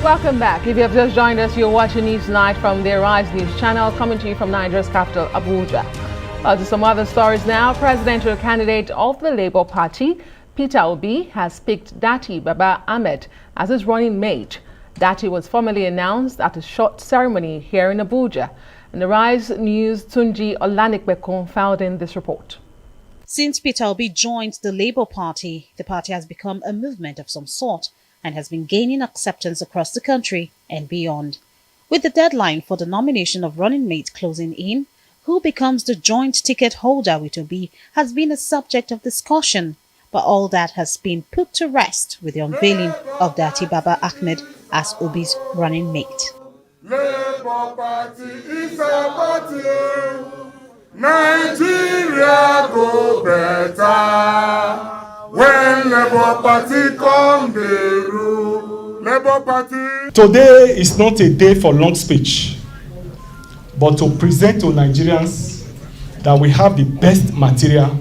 Welcome back. If you have just joined us, you're watching News Night from the Arise News channel, coming to you from Nigeria's capital, Abuja. To some other stories now. Presidential candidate of the Labour Party, Peter Obi, has picked Datti Baba-Ahmed as his running mate. Datti was formally announced at a short ceremony here in Abuja. And the Arise News' Tunji Olanikbekun filed in this report. Since Peter Obi joined the Labour Party, the party has become a movement of some sort and has been gaining acceptance across the country and beyond. With the deadline for the nomination of running mate closing in, who becomes the joint ticket holder with Obi has been a subject of discussion, but all that has been put to rest with the unveiling of Datti Baba-Ahmed as Obi's running mate. Labour Party is a party. Nigeria go better. When Labour Party come the rule, Labour Party. Today is not a day for long speech, but to present to Nigerians that we have the best material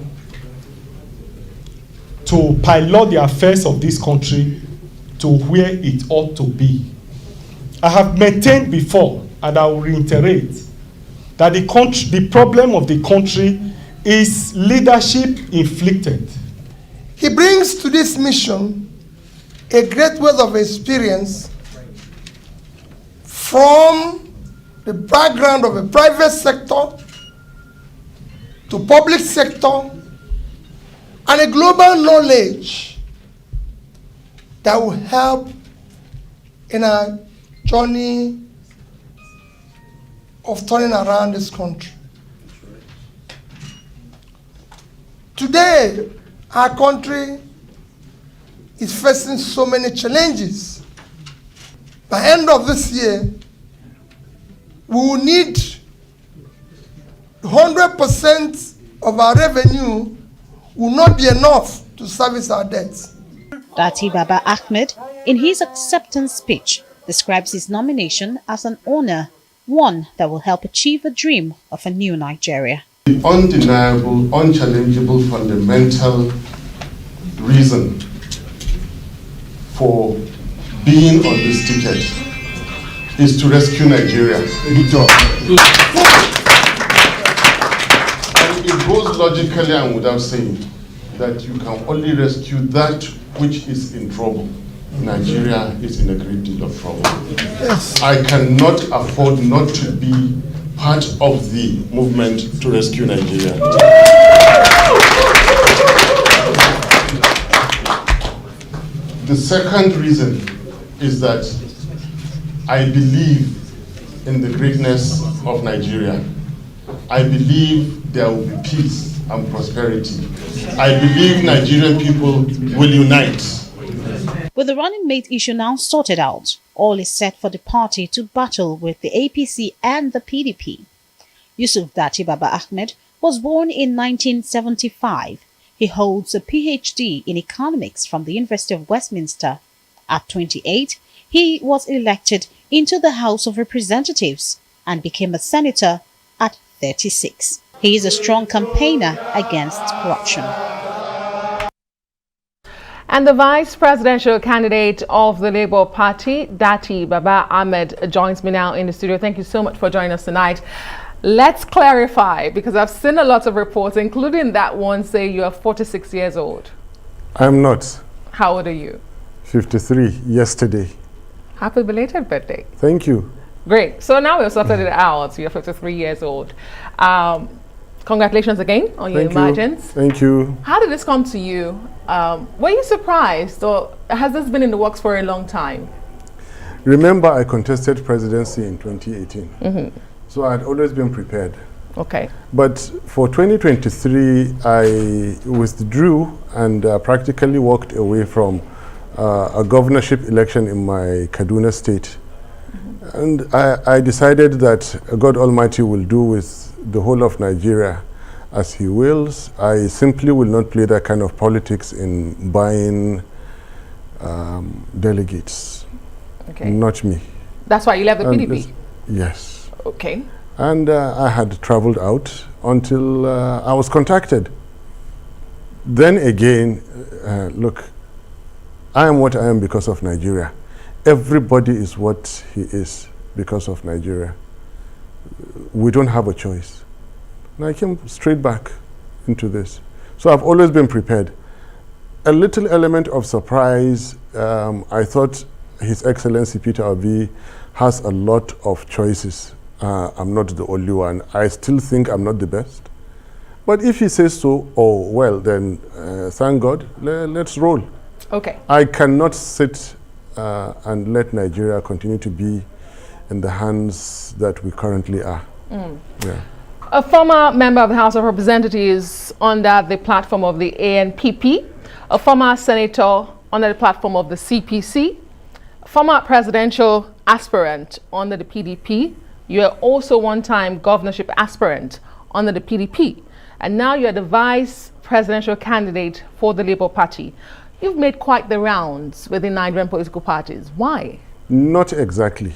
to pilot the affairs of this country to where it ought to be. I have maintained before, and I will reiterate, that the problem of the country is leadership inflicted. He brings to this mission a great wealth of experience from the background of a private sector to public sector and a global knowledge that will help in our journey of turning around this country. Today, our country is facing so many challenges. By the end of this year, we will need 100% of our revenue will not be enough to service our debts. Datti Baba-Ahmed, in his acceptance speech, describes his nomination as an honor, one that will help achieve a dream of a new Nigeria. The undeniable, unchallengeable, fundamental reason for being on this ticket is to rescue Nigeria. And it goes logically and without saying that you can only rescue that which is in trouble. Nigeria is in a great deal of trouble. Yes. I cannot afford not to be part of the movement to rescue Nigeria. The second reason is that I believe in the greatness of Nigeria. I believe there will be peace and prosperity. I believe Nigerian people will unite. With the running mate issue now sorted out, all is set for the party to battle with the APC and the PDP. Yusuf Datti Baba-Ahmed was born in 1975. He holds a PhD in economics from the University of Westminster. At 28, he was elected into the House of Representatives and became a senator at 36. He is a strong campaigner against corruption. And the vice presidential candidate of the Labour Party, Datti Baba-Ahmed, joins me now in the studio. Thank you so much for joining us tonight. Let's clarify, because I've seen a lot of reports, including that one say you are 46 years old. I'm not. How old are you? 53, yesterday. Happy belated birthday. Thank you. Great. So now we've sorted it out. You're 53 years old. Congratulations again on your emergence. Thank you. How did this come to you? Were you surprised, or has this been in the works for a long time? Remember, I contested presidency in 2018. Mm-hmm. So I had always been prepared. Okay. But for 2023, I withdrew and practically walked away from a governorship election in my Kaduna state. Mm-hmm. And I decided that God Almighty will do with the whole of Nigeria as He wills. I simply will not play that kind of politics in buying delegates. Okay. Not me. That's why you left the PDP? Yes. Okay. And I had traveled out until I was contacted. Then again, look, I am what I am because of Nigeria. everybody is what he is because of Nigeria. We don't have a choice. And I came straight back into this. So I've always been prepared. A little element of surprise, I thought His Excellency Peter Obi has a lot of choices. I'm not the only one. I still think I'm not the best. But if he says so, oh, well, then thank God, let's roll. Okay. I cannot sit and let Nigeria continue to be in the hands that we currently are. Yeah. A former member of the House of Representatives under the platform of the ANPP, a former senator under the platform of the CPC, a former presidential aspirant under the PDP. You are also one-time governorship aspirant under the PDP, and now you're the vice presidential candidate for the Labour Party. You've made quite the rounds within Nigerian political parties. Why? Not exactly.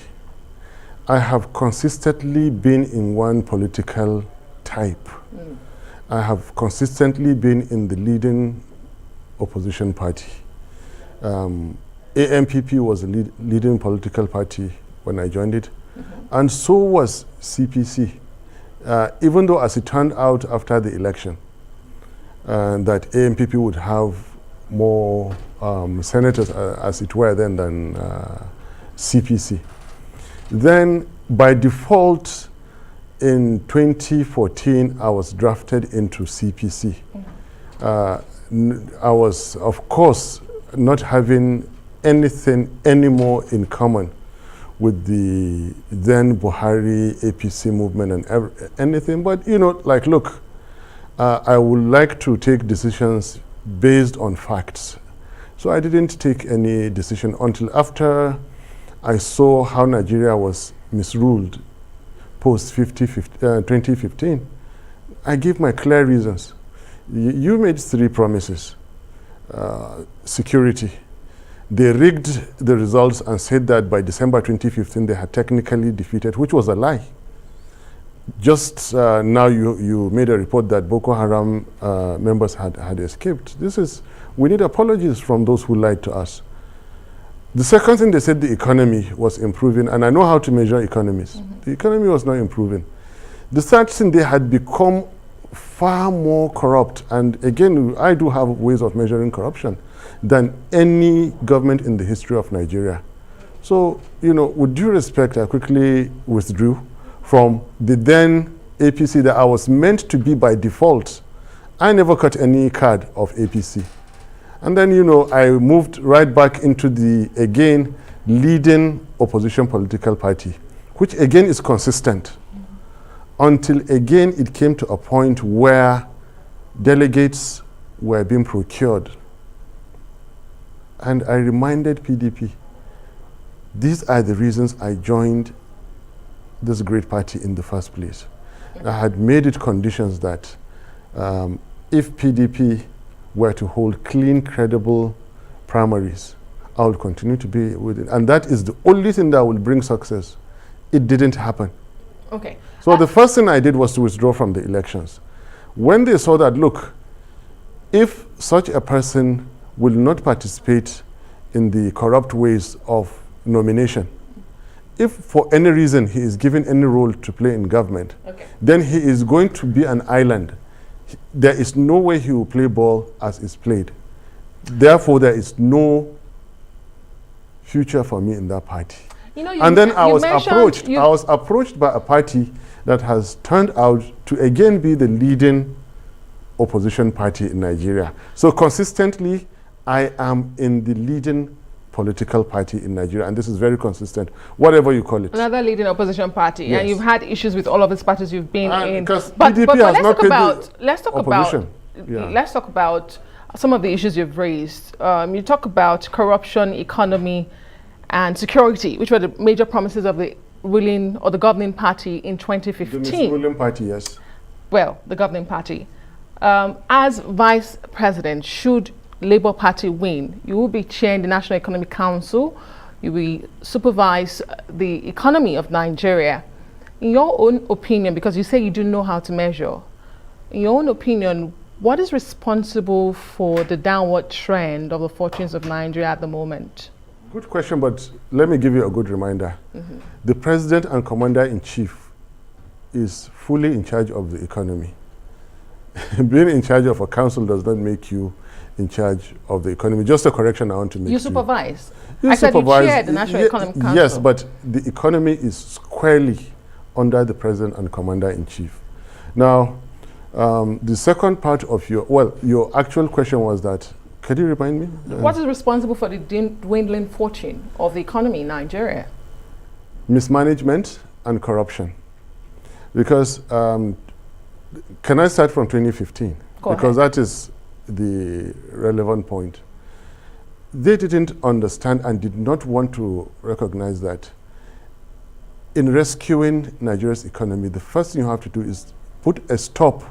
I have consistently been in one political type. I have consistently been in the leading opposition party. ANPP was a leading political party when I joined it, and so was CPC. Even though, as it turned out after the election, that ANPP would have more senators, as it were, then than CPC. Then, by default, in 2014, I was drafted into CPC. I was, of course, not having anything anymore in common with the then Buhari APC movement and anything, but you know, like, look, I would like to take decisions based on facts. So I didn't take any decision until after I saw how Nigeria was misruled post 2015. I gave my clear reasons. You made 3 promises. Security. They rigged the results and said that by December 2015 they had technically defeated, which was a lie. Just now you made a report that Boko Haram members had escaped. We need apologies from those who lied to us. The second thing, they said the economy was improving, and I know how to measure economies. The economy was not improving. The third thing, they had become far more corrupt, and again, I do have ways of measuring corruption than any government in the history of Nigeria. So, you know, with due respect, I quickly withdrew from the then APC that I was meant to be by default. I never cut any card of APC. And then, you know, I moved right back into the, again, leading opposition political party, which again is consistent. Until again it came to a point where delegates were being procured. And I reminded PDP, these are the reasons I joined this great party in the first place. I had made it conditions that if PDP were to hold clean, credible primaries, I would continue to be with it. And that is the only thing that will bring success. It didn't happen. Okay. So the first thing I did was to withdraw from the elections. When they saw that, look, if such a person will not participate in the corrupt ways of nomination, if for any reason he is given any role to play in government, then he is going to be an island. There is no way he will play ball as is played. Therefore, there is no future for me in that party. You know, and then I was approached by a party that has turned out to again be the leading opposition party in Nigeria. So consistently, I am in the leading political party in Nigeria, and this is very consistent, whatever you call it. Another leading opposition party, yes. And you've had issues with all of these parties you've been in. Because PDP has not paid the let's talk about some of the issues you've raised. You talk about corruption, economy, and security, which were the major promises of the ruling or the governing party in 2015. The ruling party, yes. Well, the governing party. As vice president, should Labour Party win, you will be chairing the National Economic Council. You will supervise the economy of Nigeria. In your own opinion, because you say you do know how to measure, in your own opinion, what is responsible for the downward trend of the fortunes of Nigeria at the moment? Good question, but let me give you a good reminder. The president and commander-in-chief is fully in charge of the economy. Being in charge of a council does not make you in charge of the economy. Just a correction I want to make. You supervise. You I said you supervise. chair the National Economic Council. Yes, but the economy is squarely under the president and commander-in-chief. Now, the second part of your actual question was that, can you remind me? What is responsible for the dwindling fortune of the economy in Nigeria? Mismanagement and corruption. Because, can I start from 2015? Because that is the relevant point. They didn't understand and did not want to recognize that in rescuing Nigeria's economy, the first thing you have to do is put a stop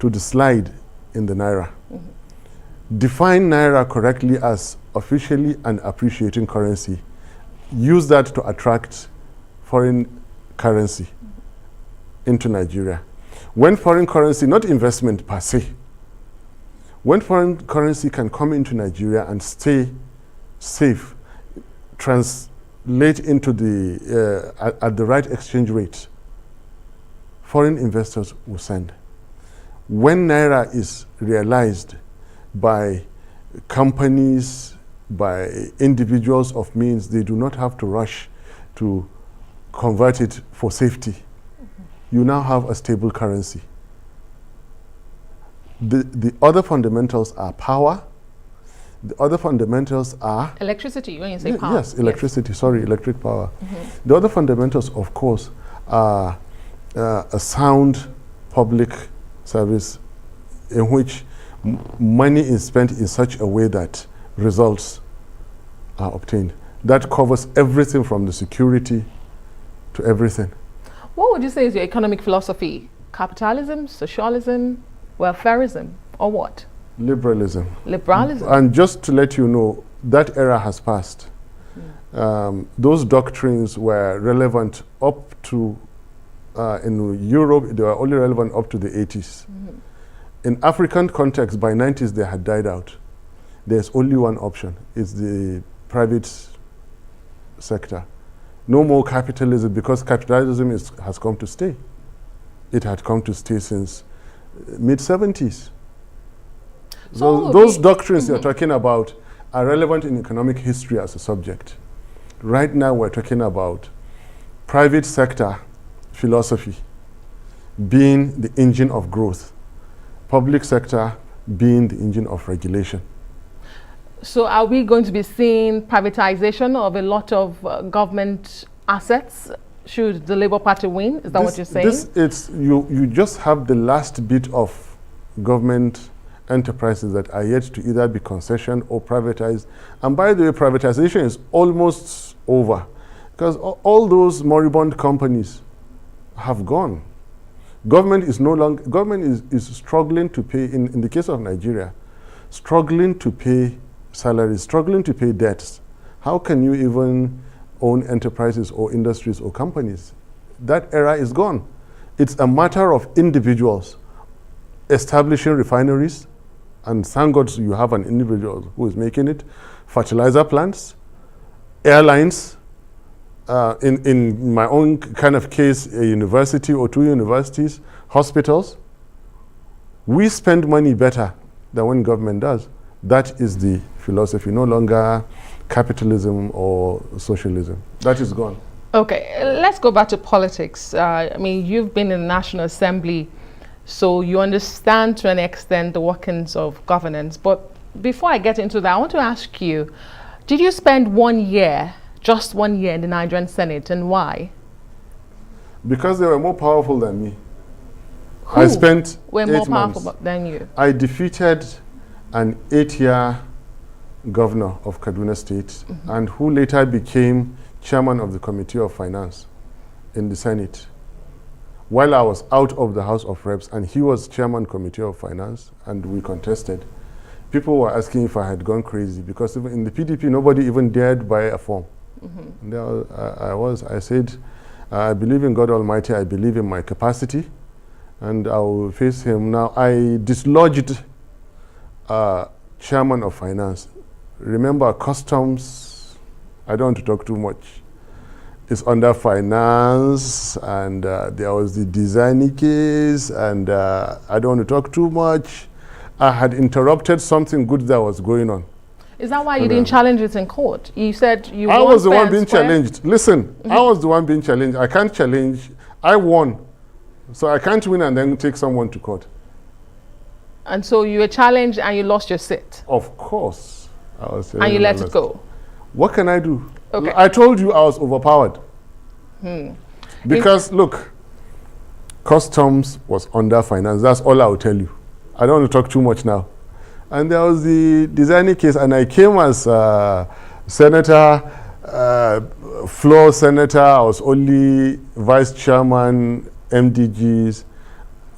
to the slide in the naira. Define naira correctly as officially an appreciating currency. Use that to attract foreign currency into Nigeria. When foreign currency, not investment per se, when foreign currency can come into Nigeria and stay safe, translate into the at the right exchange rate, foreign investors will send. When naira is realized by companies, by individuals of means, they do not have to rush to convert it for safety. You now have a stable currency. The other fundamentals are power. The other fundamentals are electricity, when you say power. Yes, electricity, sorry, electric power. The other fundamentals, of course, are a sound public service in which money is spent in such a way that results are obtained. That covers everything from the security to everything. What would you say is your economic philosophy? Capitalism, socialism, welfarism, or what? Liberalism. Liberalism. And just to let you know, that era has passed. Those doctrines were relevant up to, in Europe, they were only relevant up to the 80s. In African context, by 90s, they had died out. There's only one option, it's the private sector. No more capitalism, because capitalism has come to stay. It had come to stay since mid-70s. So those doctrines you're talking about are relevant in economic history as a subject. Right now we're talking about private sector philosophy being the engine of growth, public sector being the engine of regulation. So are we going to be seeing privatization of a lot of government assets should the Labour Party win? Is that what you're saying? You just have the last bit of government enterprises that are yet to either be concessioned or privatized. And by the way, privatization is almost over because all those moribund companies have gone. Government is no longer, government is struggling to pay, in the case of Nigeria, struggling to pay salaries, struggling to pay debts. How can you even own enterprises or industries or companies? That era is gone. It's a matter of individuals establishing refineries, and thank God you have an individual who is making it, fertilizer plants, airlines, in my own kind of case, a university or two universities, hospitals. We spend money better than when government does. That is the philosophy, no longer capitalism or socialism. That is gone. Okay, let's go back to politics. I mean, you've been in the National Assembly, so you understand to an extent the workings of governance. But before I get into that, I want to ask you, did you spend 1 year, just 1 year in the Nigerian Senate, and why? Because they were more powerful than me. Who I spent were 8 more months. powerful than you? I defeated an 8-year governor of Kaduna State, and who later became chairman of the Committee of Finance in the Senate, while I was out of the House of Reps, and he was chairman Committee of Finance, and we contested. People were asking if I had gone crazy, because even in the PDP, nobody even dared buy a form. And there I said, I believe in God Almighty, I believe in my capacity, and I will face him. Now, I dislodged chairman of finance. Remember, customs I don't want to talk too much. It's under finance, and there was the design case, and I don't want to talk too much. I had interrupted something good that was going on. Is that why you didn't challenge it in court? You said you I won was the fair one and being square. challenged. Listen, I was the one being challenged. I can't challenge. I won. So I can't win and then take someone to court. And so you were challenged and you lost your seat. Of course. I was And you let it go. What can I do? Okay. I told you I was overpowered. Because look, customs was under finance. That's all I will tell you. I don't want to talk too much now. And there was the designing case, and I came as senator, floor senator. I was only vice chairman, MDGs.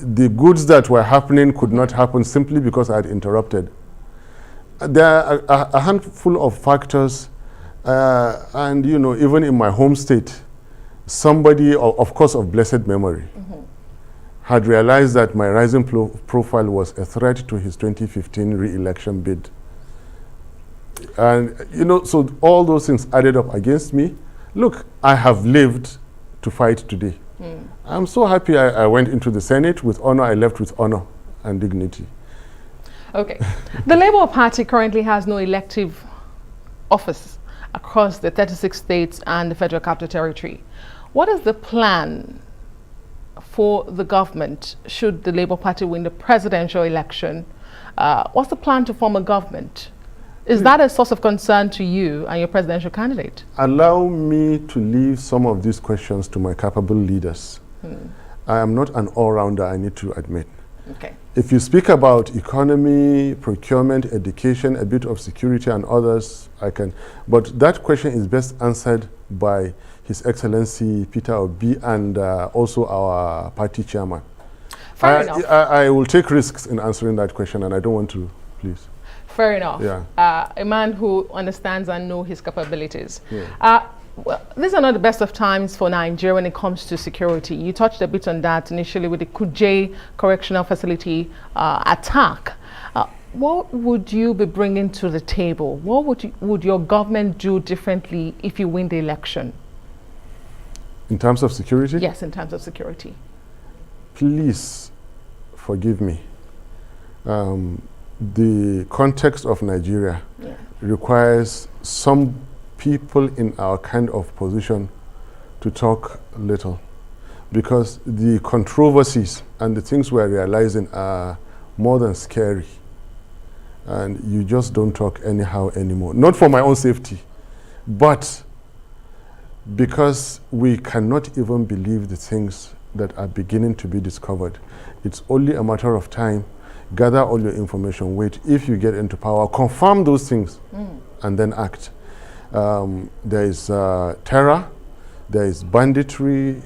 The goods that were happening could not happen simply because I had interrupted. There are a handful of factors, and you know, even in my home state, somebody, of course, of blessed memory, had realized that my rising profile was a threat to his 2015 re-election bid. And, you know, so all those things added up against me. Look, I have lived to fight today. I'm so happy I went into the Senate with honor. I left with honor and dignity. Okay. The Labour Party currently has no elective office across the 36 states and the Federal Capital Territory. What is the plan for the government should the Labour Party win the presidential election? What's the plan to form a government? Is that a source of concern to you and your presidential candidate? Allow me to leave some of these questions to my capable leaders. I am not an all-rounder, I need to admit. Okay. If you speak about economy, procurement, education, a bit of security and others, I can. But that question is best answered by His Excellency Peter Obi and also our party chairman. Fair enough. I will take risks in answering that question, and I don't want to, please. Fair enough. Yeah. A man who understands and knows his capabilities. Yeah. Well, these are not the best of times for Nigeria when it comes to security. You touched a bit on that initially with the Kuje Correctional Facility attack. What would you be bringing to the table? What would your government do differently if you win the election? In terms of security? Yes, in terms of security. Please forgive me. The context of Nigeria requires some people in our kind of position to talk little, because the controversies and the things we're realizing are more than scary, and you just don't talk anyhow anymore. Not for my own safety, but because we cannot even believe the things that are beginning to be discovered. It's only a matter of time. Gather all your information, wait. If you get into power, confirm those things and then act. There is terror, there is banditry,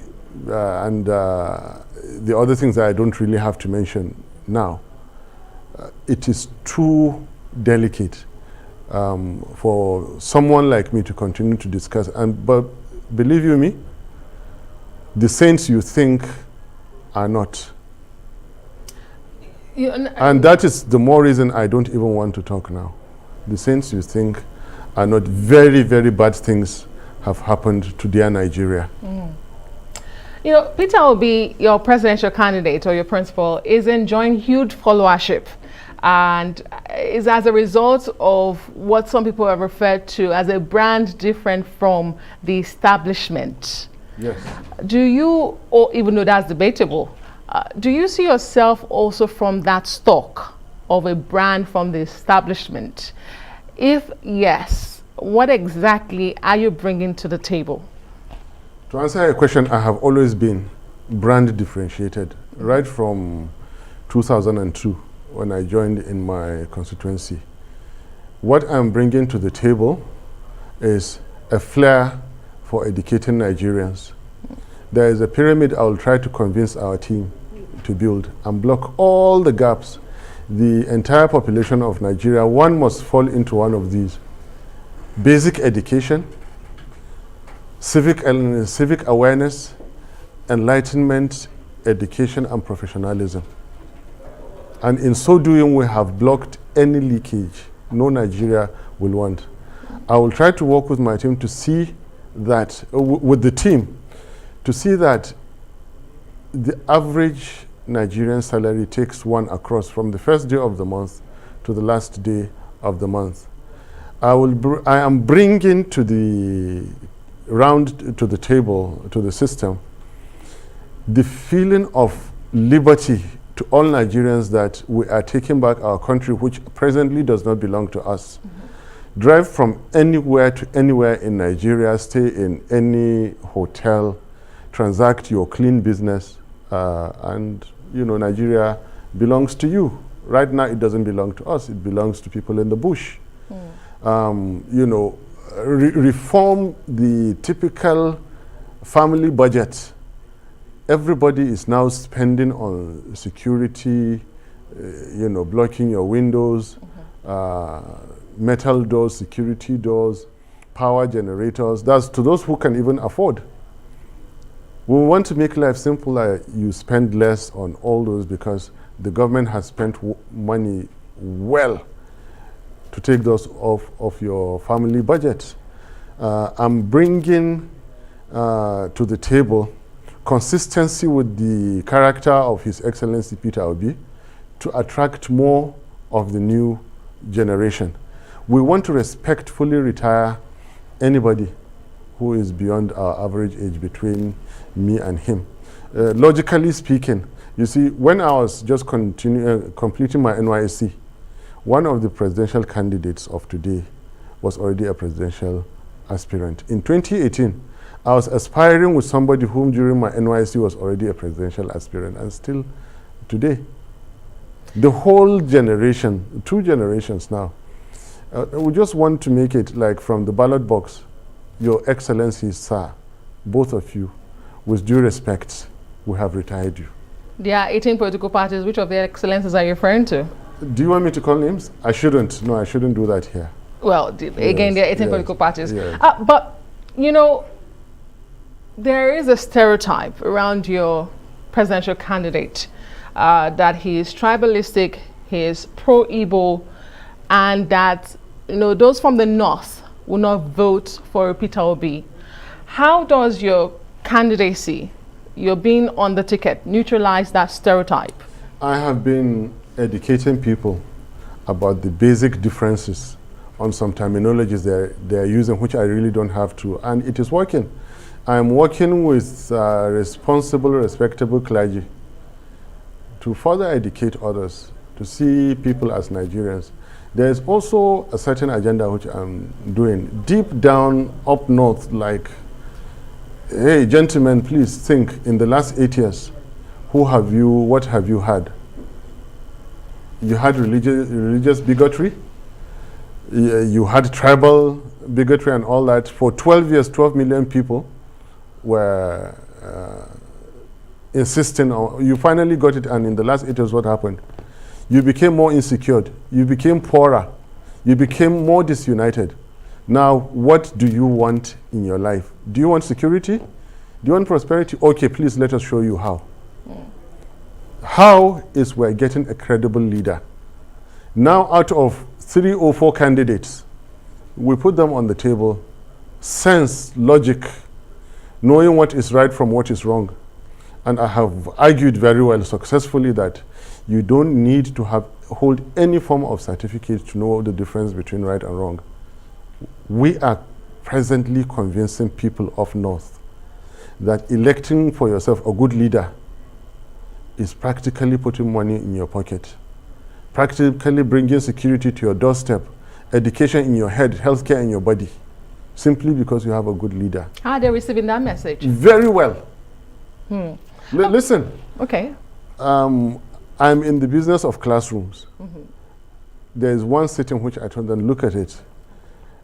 and the other things that I don't really have to mention now. It is too delicate for someone like me to continue to discuss. But believe you me, the saints you think are not. And that is the more reason I don't even want to talk now. The saints you think are not. Very, very bad things have happened to dear Nigeria. You know, Peter Obi, your presidential candidate or your principal, is enjoying huge followership and is as a result of what some people have referred to as a brand different from the establishment. Yes. Do you, or even though that's debatable, do you see yourself also from that stock of a brand from the establishment? If yes, what exactly are you bringing to the table? To answer your question, I have always been brand differentiated, right from 2002 when I joined in my constituency. What I'm bringing to the table is a flair for educating Nigerians. There is a pyramid I will try to convince our team to build and block all the gaps. The entire population of Nigeria, one must fall into one of these. Basic education, civic awareness, enlightenment, education, and professionalism. And in so doing, we have blocked any leakage no Nigeria will want. I will try to work with my team to see that, with the team, to see that the average Nigerian salary takes one across from the first day of the month to the last day of the month. I am bringing to the round to the table, to the system, the feeling of liberty to all Nigerians that we are taking back our country, which presently does not belong to us. Drive from anywhere to anywhere in Nigeria, stay in any hotel, transact your clean business, and Nigeria belongs to you. Right now, it doesn't belong to us. It belongs to people in the bush. Reform the typical family budget. Everybody is now spending on security, blocking your windows, metal doors, security doors, power generators. That's to those who can even afford. We want to make life simpler. You spend less on all those because the government has spent money well to take those off of your family budget. I'm bringing to the table consistency with the character of His Excellency Peter Obi to attract more of the new generation. We want to respectfully retire anybody who is beyond our average age between me and him. Logically speaking, you see, when I was just completing my NYSC, one of the presidential candidates of today was already a presidential aspirant. In 2018, I was aspiring with somebody whom during my NYSC was already a presidential aspirant, and still today. The whole generation, 2 generations now, we just want to make it like from the ballot box, Your Excellency, sir, both of you, with due respect, we have retired you. There are 18 political parties. Which of their excellencies are you referring to? Do you want me to call names? I shouldn't. No, I shouldn't do that here. Well, again, there are 18 political parties. Yes. But, there is a stereotype around your presidential candidate that he is tribalistic, he is pro-Igbo, and that, those from the north will not vote for Peter Obi. How does your candidacy, your being on the ticket, neutralize that stereotype? I have been educating people about the basic differences on some terminologies they're using, which I really don't have to, and it is working. I'm working with responsible, respectable clergy to further educate others, to see people as Nigerians. There's also a certain agenda which I'm doing deep down up north, like, hey, gentlemen, please think, in the last 8 years, what have you had? You had religious bigotry, you had tribal bigotry and all that. For 12 years, 12 million people were insisting on, you finally got it, and in the last 8 years, what happened? You became more insecure, you became poorer, you became more disunited. Now, what do you want in your life? Do you want security? Do you want prosperity? Okay, please let us show you how. How is we're getting a credible leader. Now, out of 3 or 4 candidates, we put them on the table, sense, logic, knowing what is right from what is wrong. And I have argued very well successfully that you don't need to hold any form of certificate to know the difference between right and wrong. We are presently convincing people of North that electing for yourself a good leader is practically putting money in your pocket, practically bringing security to your doorstep, education in your head, healthcare in your body, simply because you have a good leader. How are they receiving that message? Very well. Listen. Okay. I'm in the business of classrooms. There is one sitting which I told them, look at it.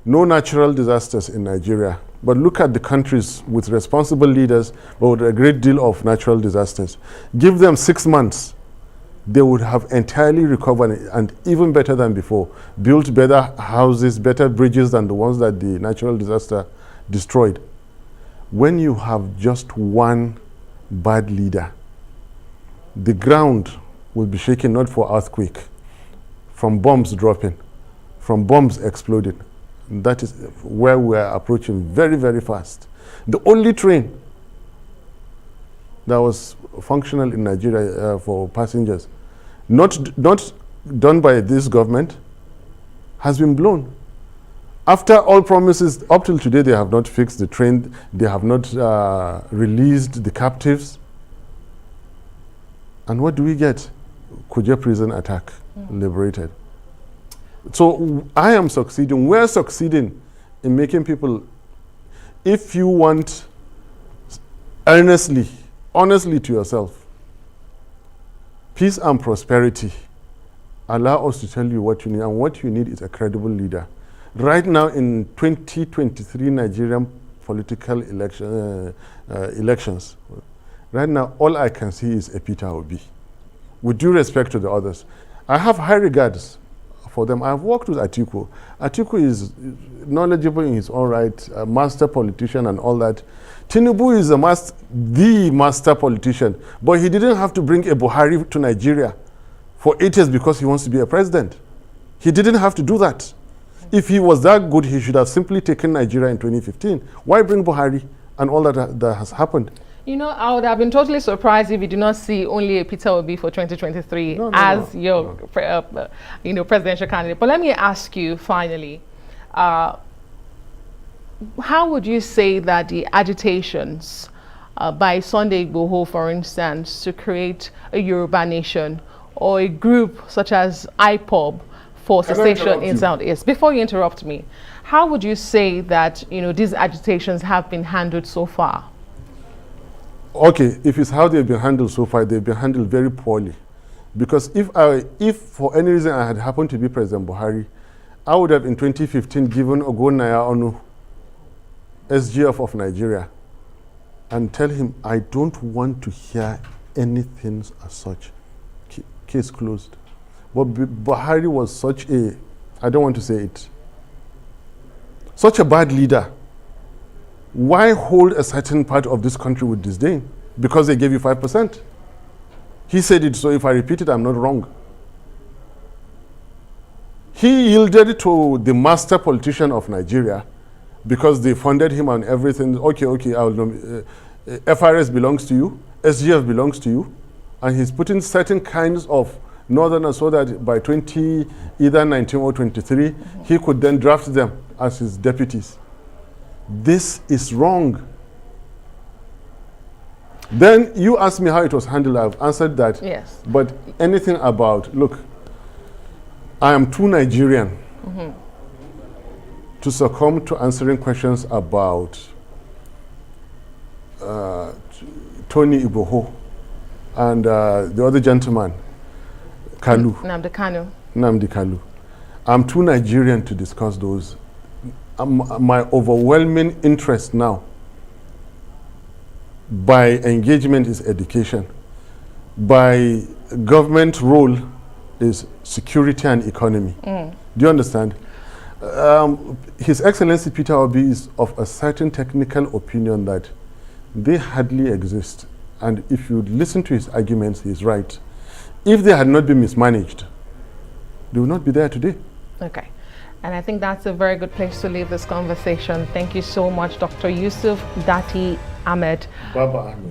No natural disasters in Nigeria, but look at the countries with responsible leaders, but with a great deal of natural disasters. Give them 6 months, they would have entirely recovered, and even better than before, built better houses, better bridges than the ones that the natural disaster destroyed. When you have just one bad leader, the ground will be shaken not for earthquake, from bombs dropping, from bombs exploding. That is where we are approaching very, very fast. The only train that was functional in Nigeria for passengers, not done by this government, has been blown. After all promises, up till today, they have not fixed the train. They have not released the captives. And what do we get? Kuje prison attack, liberated. So I am succeeding. We're succeeding in making people, if you want earnestly, honestly to yourself, peace and prosperity, allow us to tell you what you need. And what you need is a credible leader. Right now in 2023 Nigerian political elections, right now all I can see is a Peter Obi. With due respect to the others, I have high regards for them. I've worked with Atiku. Atiku is knowledgeable in his own right, a master politician and all that. Tinubu is the master politician, but he didn't have to bring a Buhari to Nigeria for 8 years because he wants to be a president. He didn't have to do that. If he was that good, he should have simply taken Nigeria in 2015. Why bring Buhari and all that has happened? You know, I would have been totally surprised if you did not see only a Peter Obi for 2023 your presidential candidate. But let me ask you finally, how would you say that the agitations by Sunday Igboho, for instance, to create a Yoruba nation or a group such as IPOB for cessation in Southeast, before you interrupt me, how would you say that these agitations have been handled so far? Okay, if it's how they've been handled so far, they've been handled very poorly. Because if for any reason I had happened to be President Buhari, I would have in 2015 given Ogonaya Onu SGF of Nigeria and tell him, I don't want to hear anything as such. Case closed. But Buhari was such a, I don't want to say it, such a bad leader. Why hold a certain part of this country with disdain? Because they gave you 5%. He said it, so if I repeat it, I'm not wrong. He yielded to the master politician of Nigeria because they funded him on everything. Okay, FRS belongs to you, SGF belongs to you, and he's putting certain kinds of northerners so that by either 19 or 23, he could then draft them as his deputies. This is wrong. Then you asked me how it was handled. I've answered that. Yes. But anything about, look, I am too Nigerian to succumb to answering questions about Tony Igboho and the other gentleman, Kalu. Nnamdi Kalu. I'm too Nigerian to discuss those. My overwhelming interest now by engagement is education. By government role is security and economy. Do you understand? His Excellency Peter Obi is of a certain technical opinion that they hardly exist. And if you listen to his arguments, he's right. If they had not been mismanaged, they would not be there today. Okay. And I think that's a very good place to leave this conversation. Thank you so much, Dr. Yusuf Datti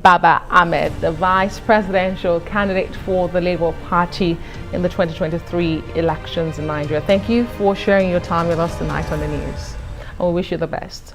Baba-Ahmed, the vice presidential candidate for the Labour Party in the 2023 elections in Nigeria. Thank you for sharing your time with us tonight on the news. And we wish you the best.